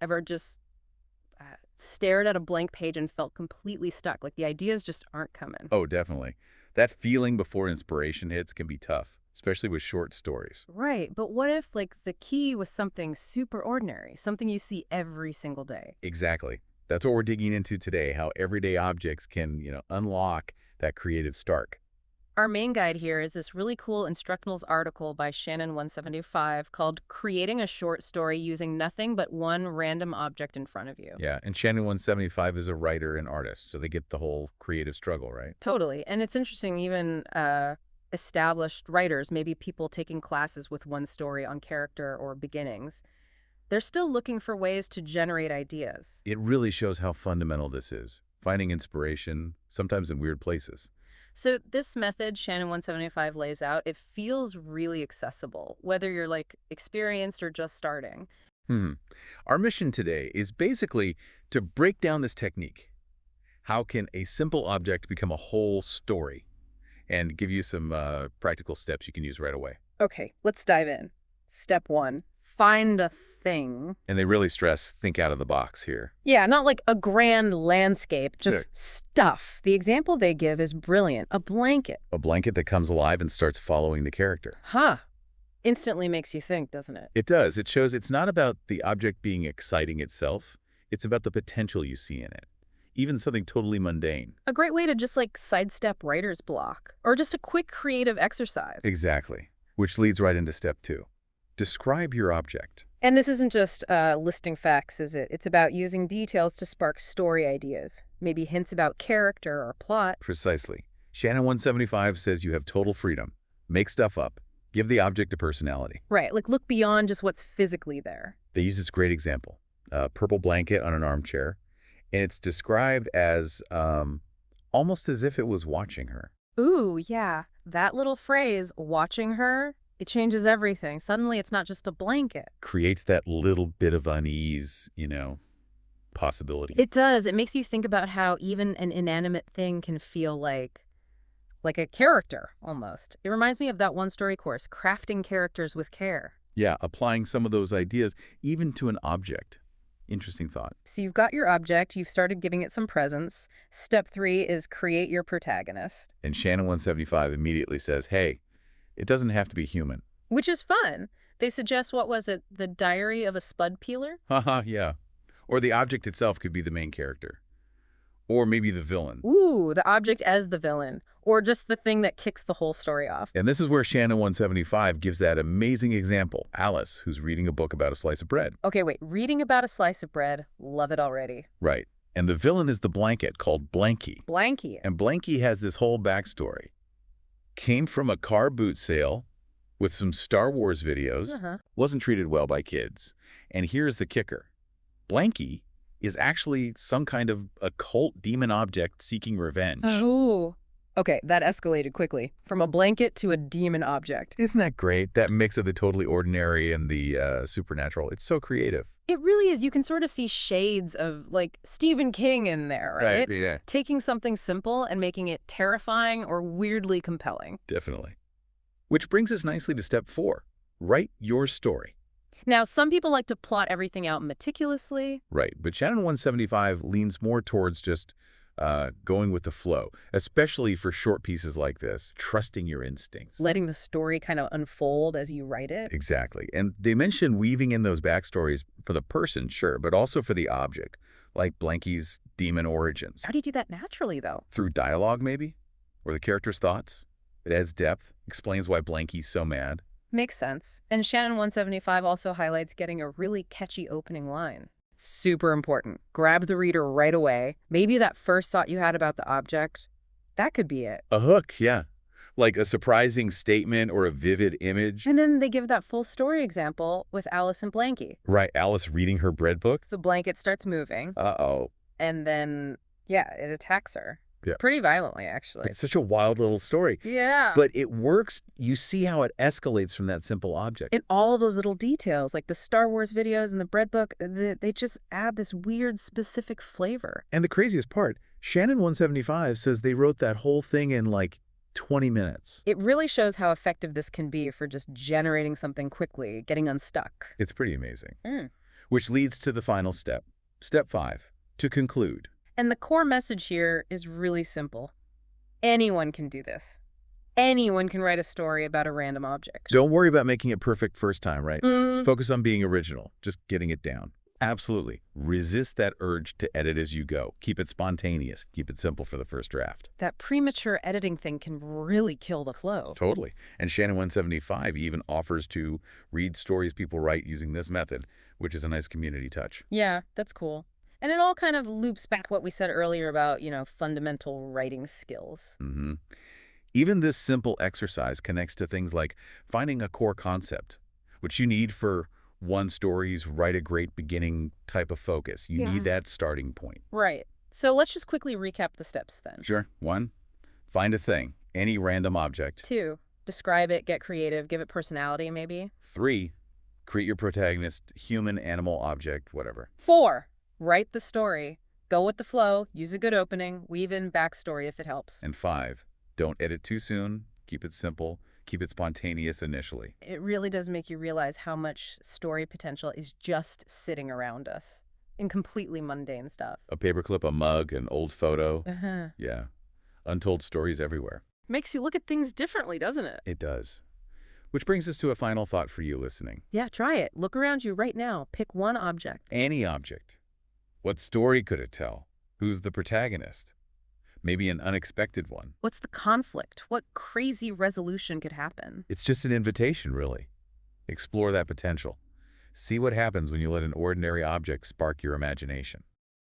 Ever just stared at a blank page and felt completely stuck, like the ideas just aren't coming? Oh, definitely. That feeling before inspiration hits can be tough, especially with short stories. Right, but what if, like, the key was something super ordinary, something you see every single day? Exactly. That's what we're digging into today, how everyday objects can, unlock that creative spark. Our main guide here is this really cool instructionals article by Shannon 175 called Creating a Short Story Using Nothing But One Random Object in Front of You. Yeah, and Shannon 175 is a writer and artist, so they get the whole creative struggle, right? Totally. And it's interesting, even established writers, maybe people taking classes with one story on character or beginnings, they're still looking for ways to generate ideas. It really shows how fundamental this is, finding inspiration, sometimes in weird places. So this method Shannon 175 lays out, it feels really accessible, whether you're like experienced or just starting. Hmm. Our mission today is basically to break down this technique. How can a simple object become a whole story? And give you some practical steps you can use right away. Okay, let's dive in. Step one, find a thing. And they really stress think out of the box here. Yeah, not like a grand landscape, Yeah. just stuff. The example they give is brilliant. A blanket. A blanket that comes alive and starts following the character. Huh. Instantly makes you think, doesn't it? It does. It shows it's not about the object being exciting itself. It's about the potential you see in it. Even something totally mundane. A great way to just like sidestep writer's block, or just a quick creative exercise. Exactly. Which leads right into step 2. Describe your object. And this isn't just listing facts, is it? It's about using details to spark story ideas, maybe hints about character or plot. Precisely. Shannon 175 says you have total freedom. Make stuff up. Give the object a personality. Right, like look beyond just what's physically there. They use this great example. A purple blanket on an armchair. And it's described as almost as if it was watching her. Ooh, yeah. That little phrase, watching her, it changes everything. Suddenly it's not just a blanket. Creates that little bit of unease, possibility. It does. It makes you think about how even an inanimate thing can feel like a character almost. It reminds me of that one story course, Crafting Characters with Care. Yeah, applying some of those ideas even to an object. Interesting thought. So you've got your object, you've started giving it some presence. Step 3 is create your protagonist, And Shannon 175 immediately says, hey, it doesn't have to be human. which is fun. They suggest, what was it, the diary of a spud peeler? Haha, yeah. Or the object itself could be the main character. Or maybe the villain. Ooh, the object as the villain, or just the thing that kicks the whole story off. And this is where Shannon 175 gives that amazing example. Alice, who's reading a book about a slice of bread. Okay, wait, reading about a slice of bread, love it already. Right. And the villain is the blanket called Blanky. Blanky. And Blanky has this whole backstory. Came from a car boot sale with some Star Wars videos. Wasn't treated well by kids. And here's the kicker. Blanky is actually some kind of occult demon object seeking revenge. Oh. Okay, that escalated quickly. From a blanket to a demon object. Isn't that great? That mix of the totally ordinary and the supernatural. It's so creative. It really is. You can sort of see shades of, like, Stephen King in there, right? Yeah. Taking something simple and making it terrifying or weirdly compelling. Definitely. Which brings us nicely to step 4. Write your story. Now, some people like to plot everything out meticulously. Right, but Shannon 175 leans more towards just going with the flow, especially for short pieces like this, trusting your instincts. Letting the story kind of unfold as you write it. Exactly. And they mention weaving in those backstories for the person, sure, but also for the object, like Blanky's demon origins. How do you do that naturally, though? Through dialogue, maybe? Or the character's thoughts? It adds depth, explains why Blanky's so mad. Makes sense. And Shannon 175 also highlights getting a really catchy opening line. Super important. Grab the reader right away. Maybe that first thought you had about the object, that could be it. A hook, yeah. Like a surprising statement or a vivid image. And then they give that full story example with Alice and Blanky. Right, Alice reading her bread book. The blanket starts moving, Uh-oh. and then, yeah, it attacks her. Yeah. Pretty violently, actually. It's such a wild little story. Yeah. But it works. You see how it escalates from that simple object. in all those little details, like the Star Wars videos and the bread book, they just add this weird, specific flavor. And the craziest part, Shannon 175 says they wrote that whole thing in like 20 minutes. It really shows how effective this can be for just generating something quickly, getting unstuck. It's pretty amazing. Mm. Which leads to the final step. Step 5, to conclude. And the core message here is really simple. Anyone can do this. Anyone can write a story about a random object. Don't worry about making it perfect first time, right? Mm. Focus on being original, just getting it down. Absolutely. Resist that urge to edit as you go. Keep it spontaneous. Keep it simple for the first draft. That premature editing thing can really kill the flow. Totally. And Shannon 175 even offers to read stories people write using this method, which is a nice community touch. Yeah, that's cool. And it all kind of loops back what we said earlier about, fundamental writing skills. Mm-hmm. Even this simple exercise connects to things like finding a core concept, which you need for one story's write a great beginning type of focus. You need that starting point. Right. So let's just quickly recap the steps then. Sure. 1, find a thing, any random object. 2, describe it, get creative, give it personality maybe. 3, create your protagonist, human, animal, object, whatever. 4, write the story. Go with the flow, use a good opening, weave in backstory if it helps. And 5, don't edit too soon, keep it simple, keep it spontaneous initially. It really does make you realize how much story potential is just sitting around us in completely mundane stuff. A paperclip, a mug, an old photo. Uh-huh. Yeah. Untold stories everywhere. Makes you look at things differently, doesn't it? It does. Which brings us to a final thought for you listening. Yeah, try it. Look around you right now. Pick one object. Any object. What story could it tell? Who's the protagonist? Maybe an unexpected one. What's the conflict? What crazy resolution could happen? It's just an invitation, really. Explore that potential. See what happens when you let an ordinary object spark your imagination.